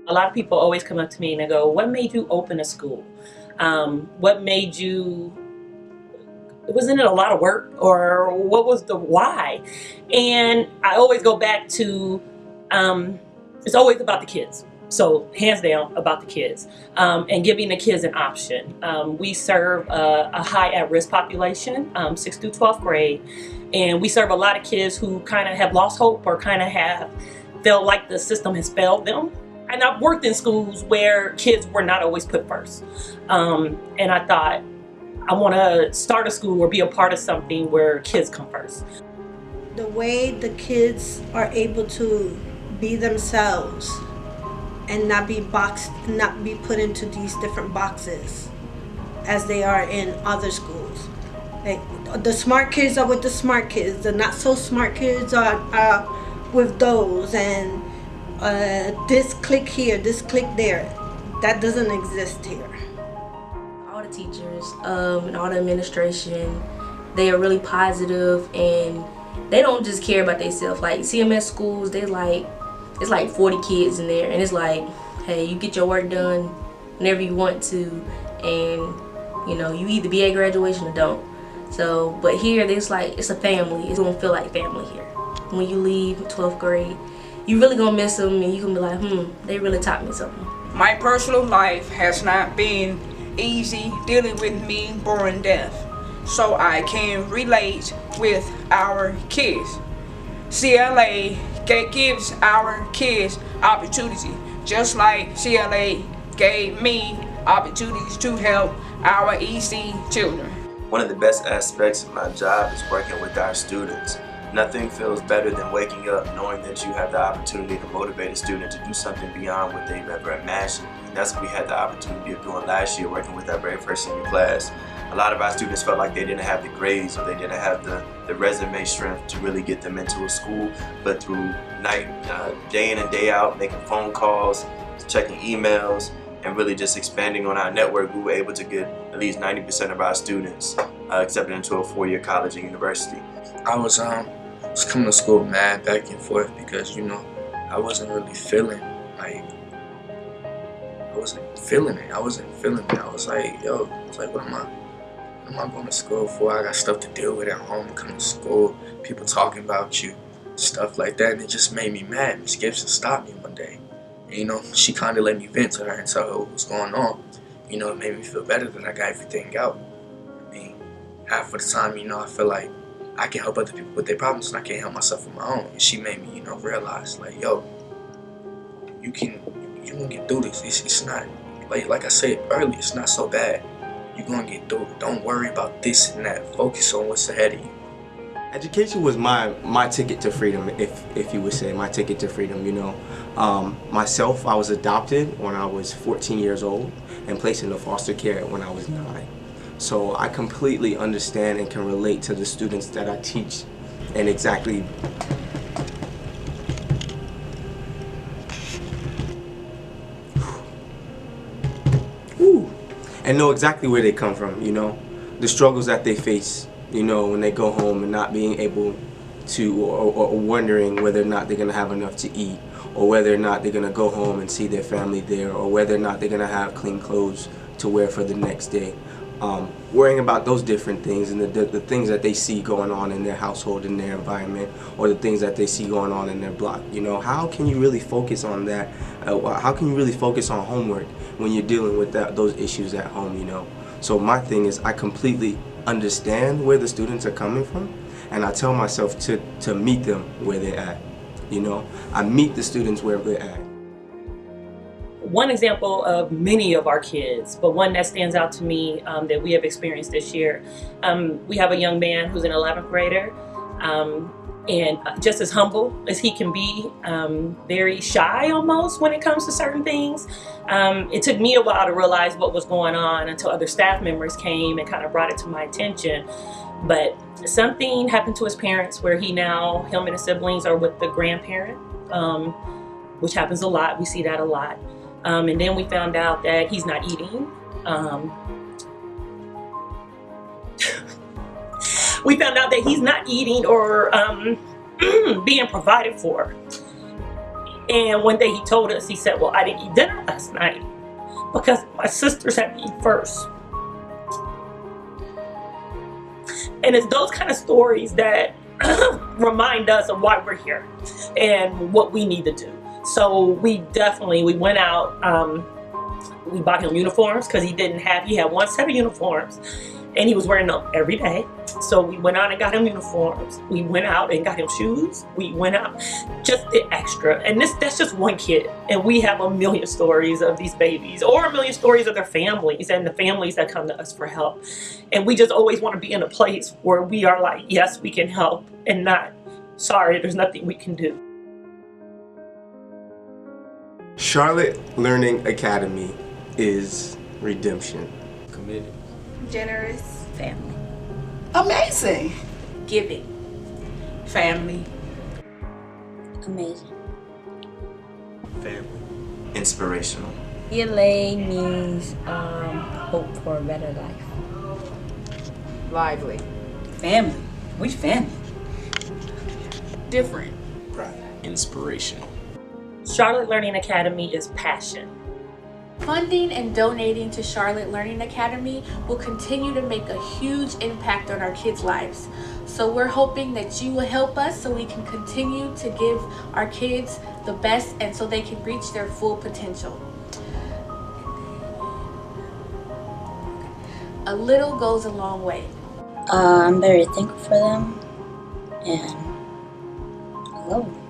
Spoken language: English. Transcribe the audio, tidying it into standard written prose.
A lot of people always come up to me and they go, what made you open a school? What made you, wasn't it a lot of work, or what was the why? And I always go back to, it's always about the kids. So hands down about the kids, and giving the kids an option. We serve a high at-risk population, 6th through 12th grade, and we serve a lot of kids who kind of have lost hope or kind of have felt like the system has failed them. And I've worked in schools where kids were not always put first, and I thought, I want to start a school or be a part of something where kids come first. The way the kids are able to be themselves and not be put into these different boxes as they are in other schools. Like, the smart kids are with the smart kids, the not so smart kids are with those, and this clique here, this clique there. That doesn't exist here. All the teachers and all the administration, they are really positive, and they don't just care about themselves. Like CMS schools, it's like 40 kids in there, and it's like, hey, you get your work done whenever you want to, and you either be at graduation or don't. So, but here, it's like, it's a family. It's gonna feel like family here. When you leave 12th grade, you really gonna miss them, and you gonna be like, they really taught me something. My personal life has not been easy dealing with me born deaf, so I can relate with our kids. CLA gives our kids opportunity, just like CLA gave me opportunities to help our EC children. One of the best aspects of my job is working with our students. Nothing feels better than waking up knowing that you have the opportunity to motivate a student to do something beyond what they've ever imagined. And that's what we had the opportunity of doing last year, working with our very first senior class. A lot of our students felt like they didn't have the grades, or they didn't have the resume strength to really get them into a school, but through day in and day out, making phone calls, checking emails, and really just expanding on our network, we were able to get at least 90% of our students accepted into a four-year college and university. I was coming to school mad back and forth because I wasn't really feeling like, I wasn't feeling it. I was like, yo, what am I going to school for? I got stuff to deal with at home, coming to school, people talking about you, stuff like that, and it just made me mad. Miss Gibson stopped me one day. And, she kind of let me vent to her and tell her what was going on. It made me feel better that I got everything out. I mean, half of the time, I feel like I can help other people with their problems and I can't help myself with my own. And she made me, realize, like, yo, you gonna get through this. It's not, like I said earlier, it's not so bad. You're gonna get through it. Don't worry about this and that. Focus on what's ahead of you. Education was my ticket to freedom, if you would say, my ticket to freedom, Myself, I was adopted when I was 14 years old and placed into foster care when I was 9. So I completely understand and can relate to the students that I teach, and exactly and know exactly where they come from, the struggles that they face, when they go home and not being able to, or wondering whether or not they're going to have enough to eat, or whether or not they're going to go home and see their family there, or whether or not they're going to have clean clothes to wear for the next day. Worrying about those different things and the things that they see going on in their household, in their environment, or the things that they see going on in their block. How can you really focus on that? How can you really focus on homework when you're dealing with those issues at home, So my thing is, I completely understand where the students are coming from, and I tell myself to meet them where they're at. I meet the students where they're at. One example of many of our kids, but one that stands out to me that we have experienced this year. We have a young man who's an 11th grader, and just as humble as he can be, very shy almost when it comes to certain things. It took me a while to realize what was going on until other staff members came and kind of brought it to my attention. But something happened to his parents where him and his siblings are with the grandparent, which happens a lot. We see that a lot. And then we found out that he's not eating. We found out that he's not eating or being provided for. And one day he told us, he said, well, I didn't eat dinner last night because my sisters had to eat first. And it's those kind of stories that remind us of why we're here and what we need to do. So we went out, we bought him uniforms because he had one set of uniforms and he was wearing them every day. So we went out and got him uniforms. We went out and got him shoes. We went out, just the extra. And that's just one kid. And we have a million stories of these babies, or a million stories of their families and the families that come to us for help. And we just always want to be in a place where we are like, yes, we can help, and not, sorry, there's nothing we can do. Charlotte Learning Academy is redemption. Committed. Generous. Family. Amazing. Giving. Family. Amazing. Family. Inspirational. ELA means hope for a better life. Lively. Family. We family. Different. Pride. Inspiration. Charlotte Learning Academy is passion. Funding and donating to Charlotte Learning Academy will continue to make a huge impact on our kids' lives. So we're hoping that you will help us so we can continue to give our kids the best and so they can reach their full potential. A little goes a long way. I'm very thankful for them, and I love them.